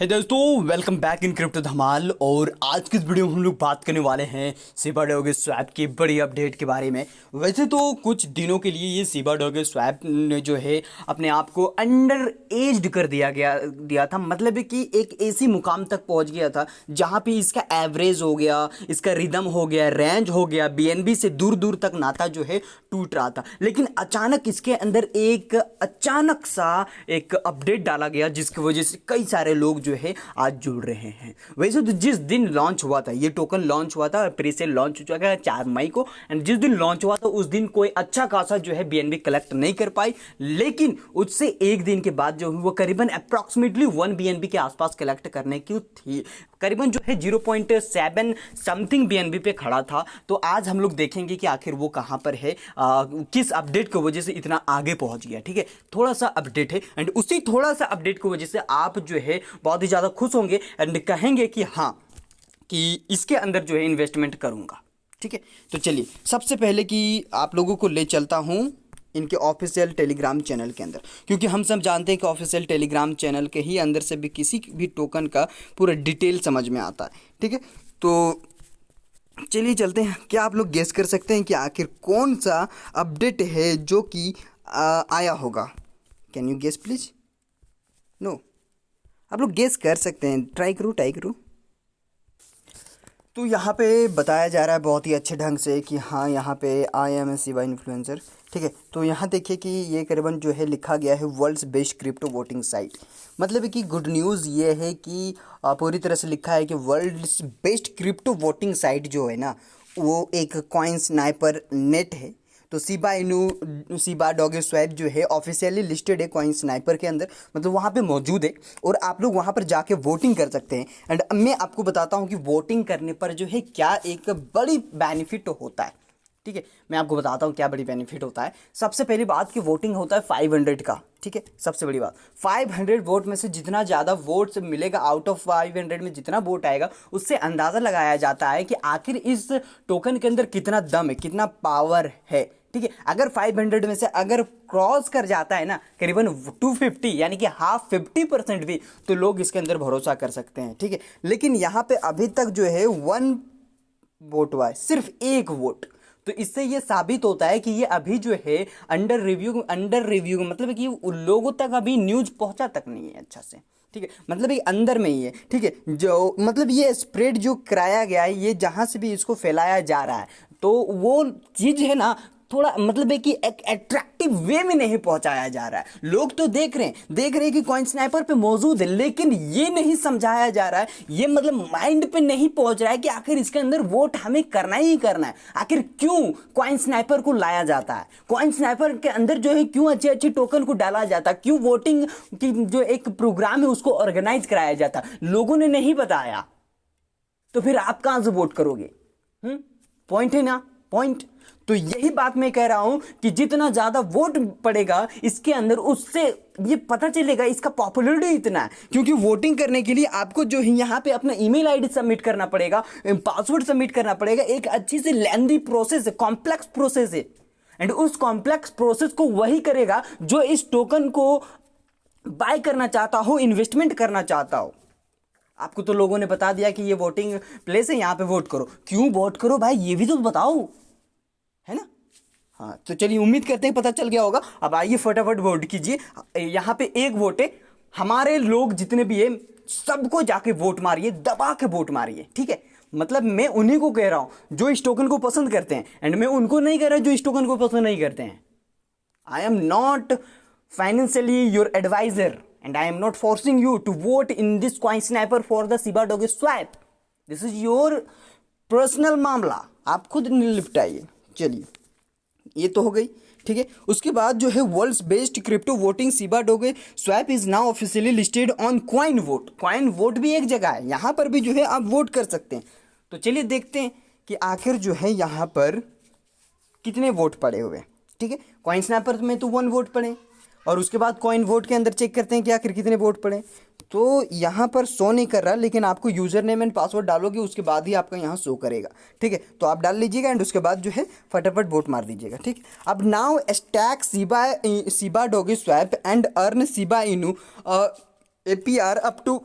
हे दोस्तों, welcome back in crypto धमाल। और आज की इस वीडियो में हम लोग बात करने वाले हैं शिबा डॉगी स्वैप की बड़ी अपडेट के बारे में। वैसे तो कुछ दिनों के लिए ये शिबा डॉगी स्वैप ने जो है अपने आप को अंडर एज्ड कर दिया था। मतलब है कि एक ऐसी मुकाम तक पहुंच गया था जहां पे इसका एवरेज हो गया, इसका रिदम हो गया, रेंज हो गया, बीएनबी से दूर दूर तक नाता जो है टूट रहा था। लेकिन अचानक इसके अंदर एक अचानक सा एक अपडेट डाला गया जिसकी वजह से कई सारे लोग जो है आज जुड़ रहे हैं। वैसे तो जिस दिन लॉन्च हुआ था, ये टोकन लॉन्च हुआ था, प्री सेल लॉन्च हो चुका है 4 मई को, एंड जिस दिन लॉन्च हुआ था उस दिन कोई अच्छा खासा जो है बीएनबी कलेक्ट नहीं कर पाई। लेकिन उससे एक दिन के बाद जो वो करीबन अप्रॉक्सीमेटली 1 बीएनबी के आसपास कलेक्ट करने की थी। करीबन जो है 0.7 समथिंग बीएनबी पे खड़ा था। तो आज हम लोग देखेंगे कि आखिर वो कहां पर है, किस अपडेट की वजह से इतना आगे पहुंच गया। ठीक है, थोड़ा सा अपडेट है एंड उसी थोड़ा सा अपडेट की वजह से आप जो है बहुत ही ज्यादा खुश होंगे एंड कहेंगे कि हाँ, कि इसके अंदर जो है इन्वेस्टमेंट करूंगा। ठीक है, तो चलिए सबसे पहले कि आप लोगों को ले चलता हूं इनके ऑफिशियल टेलीग्राम चैनल के अंदर, क्योंकि हम सब जानते हैं कि ऑफिशियल टेलीग्राम चैनल के ही अंदर से भी किसी भी टोकन का पूरा डिटेल समझ में आता है। ठीक है, तो चलिए चलते हैं। क्या आप लोग गेस कर सकते हैं कि आखिर कौन सा अपडेट है जो कि आया होगा? Can you guess please? No, आप लोग गेस कर सकते हैं, ट्राई करो। तो यहाँ पे बताया जा रहा है बहुत ही अच्छे ढंग से कि हाँ, यहाँ पे I am a Shiba influencer. ठीक है, तो यहाँ देखिए कि ये करीबन जो है लिखा गया है world's best crypto voting site. मतलब है कि गुड न्यूज़ ये है कि पूरी तरह से लिखा है कि world's best crypto voting site जो है ना, वो एक कॉइन स्नाइपर नेट है। तो शिबा डॉगी स्वैप जो है ऑफिशियली लिस्टेड है कॉइन स्नाइपर के अंदर, मतलब वहाँ पे मौजूद है और आप लोग वहाँ पर जाके वोटिंग कर सकते हैं। एंड मैं आपको बताता हूँ कि वोटिंग करने पर जो है क्या एक बड़ी बेनिफिट होता है। ठीक है, मैं आपको बताता हूँ क्या बड़ी बेनिफिट होता है। सबसे पहली बात कि वोटिंग होता है 500 का। ठीक है, सबसे बड़ी बात 500 वोट में से जितना ज़्यादा वोट मिलेगा, आउट ऑफ 500 में जितना वोट आएगा, उससे अंदाज़ा लगाया जाता है कि आखिर इस टोकन के अंदर कितना दम है, कितना पावर है। ठीक है, अगर 500 में से अगर क्रॉस कर जाता है ना करीबन 250, यानी कि हाफ 50% भी, तो लोग इसके अंदर भरोसा कर सकते हैं। ठीक है, लेकिन यहाँ पे अभी तक जो है 1 वोट हुआ है, सिर्फ 1 वोट। तो इससे ये साबित होता है कि ये अभी जो है अंडर रिव्यू मतलब कि लोगों तक अभी न्यूज पहुंचा तक नहीं है अच्छा से। ठीक है, मतलब ये अंदर में ही है। ठीक है, जो मतलब ये स्प्रेड जो कराया गया है, ये जहां से भी इसको फैलाया जा रहा है, तो वो चीज है ना, थोड़ा मतलब है कि एक अट्रैक्टिव वे में नहीं पहुंचाया जा रहा है। लोग तो देख रहे हैं कि कॉइन स्नाइपर पे मौजूद है, लेकिन ये नहीं समझाया जा रहा है, ये मतलब माइंड पे नहीं पहुंच रहा है कि आखिर इसके अंदर वोट हमें करना ही करना है। आखिर क्यों कॉइन स्नाइपर को लाया जाता है, कॉइन स्नाइपर के अंदर जो है क्यों अच्छे अच्छे टोकन को डाला जाता है, क्यों वोटिंग की जो एक प्रोग्राम है उसको ऑर्गेनाइज कराया जाता, लोगों ने नहीं बताया। तो फिर आप कहां से वोट करोगे? पॉइंट है ना, पॉइंट। तो यही बात मैं कह रहा हूं कि जितना ज्यादा वोट पड़ेगा इसके अंदर, उससे ये पता चलेगा इसका पॉपुलरिटी इतना है। क्योंकि वोटिंग करने के लिए आपको जो है यहां पे अपना ईमेल आईडी सबमिट करना पड़ेगा, पासवर्ड सबमिट करना पड़ेगा, एक अच्छी से लेंथी प्रोसेस है, कॉम्प्लेक्स प्रोसेस है। एंड उस कॉम्प्लेक्स प्रोसेस को वही करेगा जो इस टोकन को बाय करना चाहता हो, इन्वेस्टमेंट करना चाहता हो। आपको तो लोगों ने बता दिया कि ये वोटिंग प्लेस है, यहां पे वोट करो। क्यों वोट करो भाई, ये भी तो बताओ, है ना? हाँ, तो चलिए उम्मीद करते हैं पता चल गया होगा। अब आइए फटाफट वोट कीजिए। यहाँ पे 1 वोट है, हमारे लोग जितने भी है सबको जाके वोट मारिए, दबा के वोट मारिए। ठीक है, मतलब मैं उन्हीं को कह रहा हूं जो इस टोकन को पसंद करते हैं, एंड मैं उनको नहीं कह रहा जो इस टोकन को पसंद नहीं करते हैं। I am not financially your advisor and I am not forcing you to vote in this coin sniper for the Shiba doggy swap. This is your personal मामला, आप खुद निपटाइए। चलिए, ये तो हो गई। ठीक है, उसके बाद जो है world's best crypto voting Shiba doggy swap is now officially listed on coin vote. Coin vote भी एक जगह है, यहां पर भी जो है आप वोट कर सकते हैं। तो चलिए देखते हैं कि आखिर जो है यहां पर कितने वोट पड़े हुए। ठीक है, कॉइन स्नैपर में तो 1 वोट पड़े, और उसके बाद कॉइन वोट के अंदर चेक करते हैं कि आखिर कितने वोट पड़े। तो यहाँ पर शो नहीं कर रहा, लेकिन आपको यूजर नेम एंड पासवर्ड डालोगे उसके बाद ही आपका यहाँ शो करेगा। ठीक है, तो आप डाल लीजिएगा एंड उसके बाद जो है फटाफट वोट मार दीजिएगा। ठीक, अब now stake Shiba doggy swap and earn Shiba Inu APR up to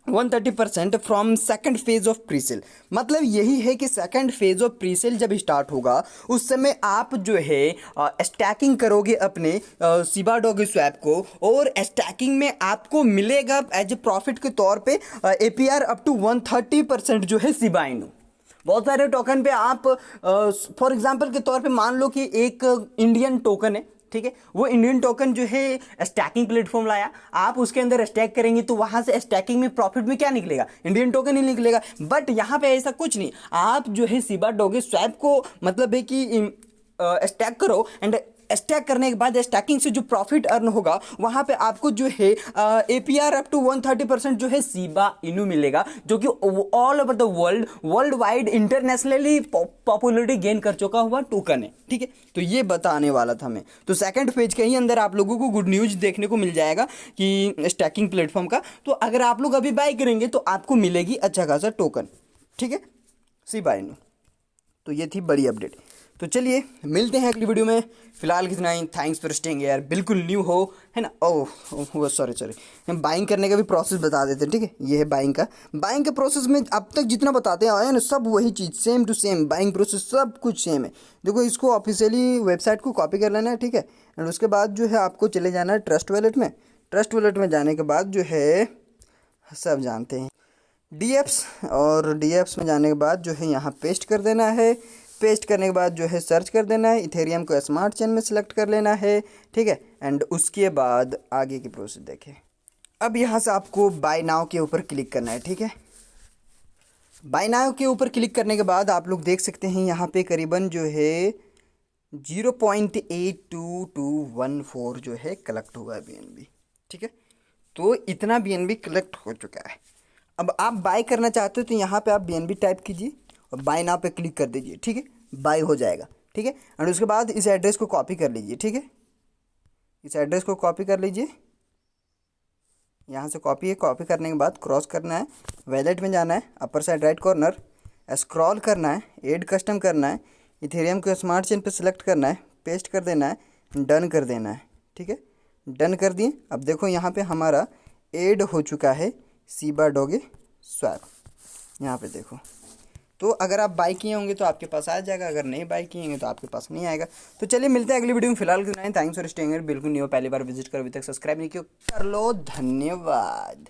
130% from second phase of presale. मतलब यही है कि सेकंड फेज ऑफ प्रीसेल जब स्टार्ट होगा उस समय आप जो है स्टैकिंग करोगे अपने सिबा डॉगी स्वैप को, और स्टैकिंग में आपको मिलेगा एज ए प्रॉफिट के तौर पे एपीआर अप टू 130% जो है सिबा इनू। बहुत सारे टोकन पे आप फॉर एग्जांपल के तौर पे मान लो कि एक इंडियन टोकन है, ठीक है, वो इंडियन टोकन जो है स्टैकिंग प्लेटफॉर्म लाया, आप उसके अंदर स्टैक करेंगे तो वहां से स्टैकिंग में प्रॉफिट में क्या निकलेगा, इंडियन टोकन ही निकलेगा। बट यहां पे ऐसा कुछ नहीं, आप जो है सिबा डॉगी स्वैप को मतलब है कि स्टैक करो, एंड स्टैक करने के बाद स्टैकिंग से जो प्रॉफिट अर्न होगा वहां पे आपको जो है एपीआर अप टू 130% जो है सिबा इनू मिलेगा, जो कि all over the world wide internationally popularity gain कर चुका हुआ टोकन है, ठीक है। तो ये बताने वाला था मैं। तो सेकंड पेज के ही अंदर आप लोगों को गुड न्यूज देखने को मिल जाएगा कि स्टैकिंग प्लेटफॉर्म का, तो अगर आप लोग अभी बाय करेंगे तो आपको मिलेगी अच्छा खासा टोकन, ठीक है, सिबा इनू। तो ये थी बड़ी अपडेट। तो चलिए मिलते हैं अगली वीडियो में, फिलहाल कितना ही, थैंक्स फॉर स्टेइंग यार, बिल्कुल न्यू हो है ना। ओह सॉरी, हम बाइंग करने का भी प्रोसेस बता देते हैं, ठीक है। ये है बाइंग के प्रोसेस में अब तक जितना बताते आए हैं ना सब वही चीज़ same to same, buying process सब कुछ सेम है। देखो इसको ऑफिशियली वेबसाइट को कॉपी कर लेना है, ठीक है, एंड उसके बाद जो है आपको चले जाना है ट्रस्ट वॉलेट में। ट्रस्ट वॉलेट में जाने के बाद जो है सब जानते हैं डीएप्स, और डीएप्स में जाने के बाद जो है यहाँ पेस्ट कर देना है। पेस्ट करने के बाद जो है सर्च कर देना है, इथेरियम को स्मार्ट चेन में सिलेक्ट कर लेना है, ठीक है, एंड उसके बाद आगे की प्रोसेस देखें। अब यहाँ से आपको बाय नाउ के ऊपर क्लिक करना है, ठीक है। बाय नाउ के ऊपर क्लिक करने के बाद आप लोग देख सकते हैं यहाँ पे करीबन जो है 0.82214 जो है कलेक्ट हुआ है बीएनबी, ठीक है। तो इतना बीएनबी कलेक्ट हो चुका है। अब आप बाय करना चाहते हो तो यहाँ पे आप बीएनबी टाइप कीजिए और बाय नाउ पे क्लिक कर दीजिए, ठीक है, बाय हो जाएगा, ठीक है। एंड उसके बाद इस एड्रेस को कॉपी कर लीजिए, ठीक है, इस एड्रेस को कॉपी कर लीजिए, यहाँ से कॉपी करने के बाद क्रॉस करना है, वैलेट में जाना है, upper side right corner scroll करना है, ऐड कस्टम करना है, इथेरियम को स्मार्ट चेन पे सिलेक्ट करना है, पेस्ट कर देना है, डन कर देना है, ठीक है, डन कर दिए। अब देखो यहाँ पे हमारा ऐड हो चुका है सिबा डॉगी स्वैप, यहाँ पे देखो। तो अगर आप बाय किए होंगे तो आपके पास आ जाएगा, अगर नहीं बाय किए होंगे तो आपके पास नहीं आएगा। तो चलिए मिलते हैं अगली वीडियो में, फिलहाल के लिए थैंक्स फॉर स्टेइंग हियर। बिल्कुल न्यू पहली बार विजिट करो, अभी तक सब्सक्राइब नहीं किया कर लो, धन्यवाद।